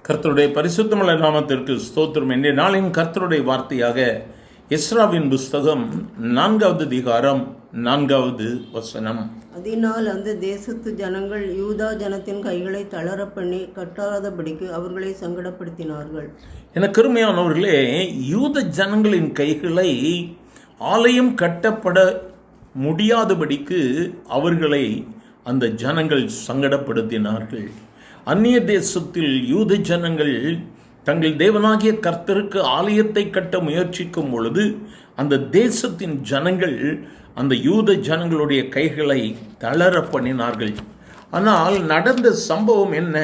கர்த்தருடைய பரிசுத்தமுள்ள நாமத்திற்கு ஸ்தோத்திரம். இன்றைய நாளின் கர்த்தருடைய வார்த்தையாக எஸ்ராவின் புஸ்தகம் 4வது அதிகாரம் 4வது வசனம். அதனால் அந்த தேசத்து ஜனங்கள் யூதா ஜனத்தின் கைகளை தளர பண்ணி கட்டாதபடிக்கு அவர்களை சங்கடப்படுத்தினார்கள். என கருமையானவர்களே, யூத ஜனங்களின் கைகளை ஆலயம் கட்டப்பட முடியாதபடிக்கு அவர்களை அந்த ஜனங்கள் சங்கடப்படுத்தினார்கள். அந்நிய தேசத்தில் யூத ஜனங்கள் தங்கள் தேவனாகிய கர்த்தருக்கு ஆலயத்தை கட்ட முயற்சிக்கும் பொழுது அந்த தேசத்தின் ஜனங்கள் அந்த யூத ஜனங்களுடைய கைகளை தளர பண்ணினார்கள். ஆனால் நடந்த சம்பவம் என்ன?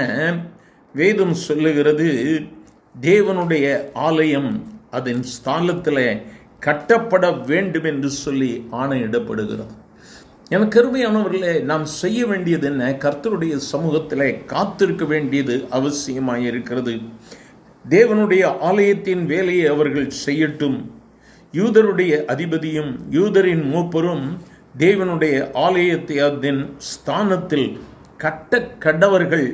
வேதம் சொல்லுகிறது, தேவனுடைய ஆலயம் அதன் ஸ்தானத்தில் கட்டப்பட வேண்டும் என்று சொல்லி ஆணையிடப்படுகிறது. எனக்கு அருமையானவர்களே, நாம் செய்ய வேண்டியது என்ன? கர்த்தருடைய சமூகத்தில் காத்திருக்க வேண்டியது அவசியமாயிருக்கிறது. தேவனுடைய ஆலயத்தின் வேலையை அவர்கள் செய்யட்டும். யூதருடைய அதிபதியும் யூதரின் மூப்பரும் தேவனுடைய ஆலயத்தை அதன் ஸ்தானத்தில் கட்ட கடவர்கள்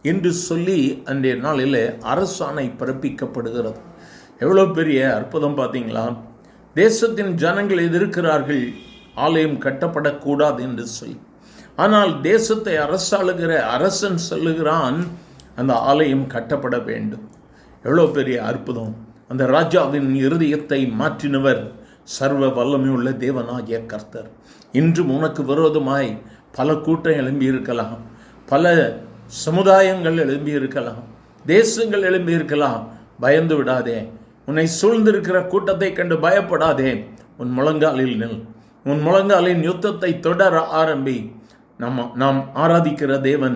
என்று சொல்லி அன்றைய நாளில் அரசாணை பிறப்பிக்கப்படுகிறது. எவ்வளோ பெரிய அற்புதம் பார்த்தீங்களா? தேசத்தின் ஜனங்கள் எதிர்க்கிறார்கள், ஆலயம் கட்டப்படக்கூடாது என்று சொல்லி. ஆனால் தேசத்தை அரசாளுகிற அரசன் சொல்லுகிறான், அந்த ஆலயம் கட்டப்பட வேண்டும். எவ்வளோ பெரிய அற்புதம்! அந்த ராஜாவின் இருதயத்தை மாற்றினவர் சர்வ வல்லமையுள்ள தேவனாகிய கர்த்தர். இன்றும் உனக்கு விரோதமாய் பல கூட்டம் எழும்பியிருக்கலாம், பல சமுதாயங்கள் எழும்பியிருக்கலாம், தேசங்கள் எழும்பியிருக்கலாம். பயந்து விடாதே. உன்னை சூழ்ந்திருக்கிற கூட்டத்தை கண்டு பயப்படாதே. உன் முழங்காலில் நில். உன் முழங்காலின் யுத்தத்தை தொடர ஆரம்பி. நாம் ஆராதிக்கிற தேவன்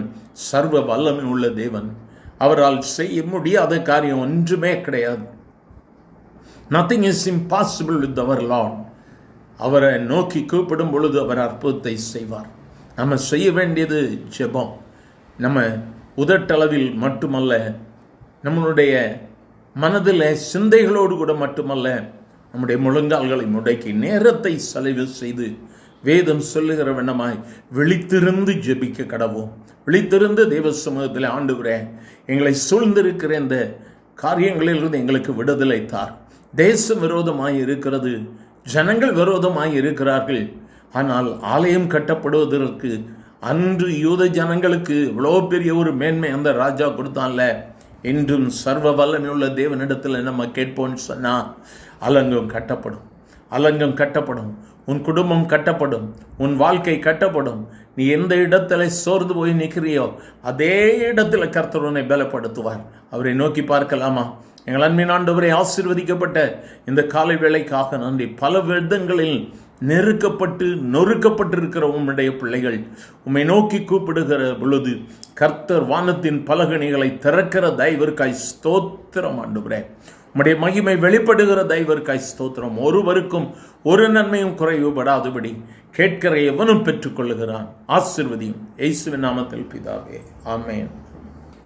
சர்வ வல்லமை உள்ள தேவன். அவரால் செய்ய முடியாத காரியம் ஒன்றுமே கிடையாது. Nothing is impossible with our Lord. அவரை நோக்கி கூப்பிடும் பொழுது அவர் அற்புதத்தை செய்வார். நம்ம செய்ய வேண்டியது ஜெபம். நம்ம உதட்டளவில் மட்டுமல்ல, நம்மளுடைய மனதில் சிந்தைகளோடு கூட மட்டுமல்ல, நம்முடைய முழங்கால்களை முடக்கி நேரத்தை செலவு செய்து வேதம் சொல்லுகிற வண்ணமாய் விழித்திருந்து ஜெபிக்க கடவோம். விழித்திருந்து தேவ சமூகத்தில், ஆண்டவரே, எங்களை சூழ்ந்திருக்கிற இந்த காரியங்களிலிருந்து எங்களுக்கு விடுதலை தார். தேசம் விரோதமாய் இருக்கிறது, ஜனங்கள் விரோதமாய் இருக்கிறார்கள். ஆனால் ஆலயம் கட்டப்படுவதற்கு அன்று யூத ஜனங்களுக்கு இவ்வளோ பெரிய ஒரு மேன்மை அந்த ராஜா கொடுத்தான்ல. இன்றும் சர்வ வல்லமையுள்ள தேவனிடத்தில் நம்ம கேட்போம்னு சொன்னால் அலங்கம் கட்டப்படும். அலங்கம் கட்டப்படும். உன் குடும்பம் கட்டப்படும். உன் வாழ்க்கை கட்டப்படும். நீ எந்த இடத்துல சோர்ந்து போய் நிற்கிறியோ அதே இடத்துல கர்த்தர் உன்னை பலப்படுத்துவார். அவரை நோக்கி பார்க்கலாமா? எங்கள் அன்பின் ஆண்டவரை, ஆசீர்வதிக்கப்பட்ட இந்த காலை வேளைக்காக நன்றி. பல விதங்களில் நெருக்கப்பட்டு நொறுக்கப்பட்டிருக்கிற உம்முடைய பிள்ளைகள் உம்மை நோக்கி கூப்பிடுகிற பொழுது கர்த்தர் வானத்தின் பலகணிகளை திறக்கிற தயவிற்காய் ஸ்தோத்திரம். ஆண்டவரே, உம்முடைய மகிமை வெளிப்படுகிற தயவிற்காய் ஸ்தோத்திரம். ஒருவருக்கும் ஒரு நன்மையும் குறைவுபடாதபடி கேட்கிற எவனும் பெற்றுக்கொள்ளுகிறான். ஆசீர்வதியும். இயேசுவின் நாமத்தில் பிதாவே, ஆமென்.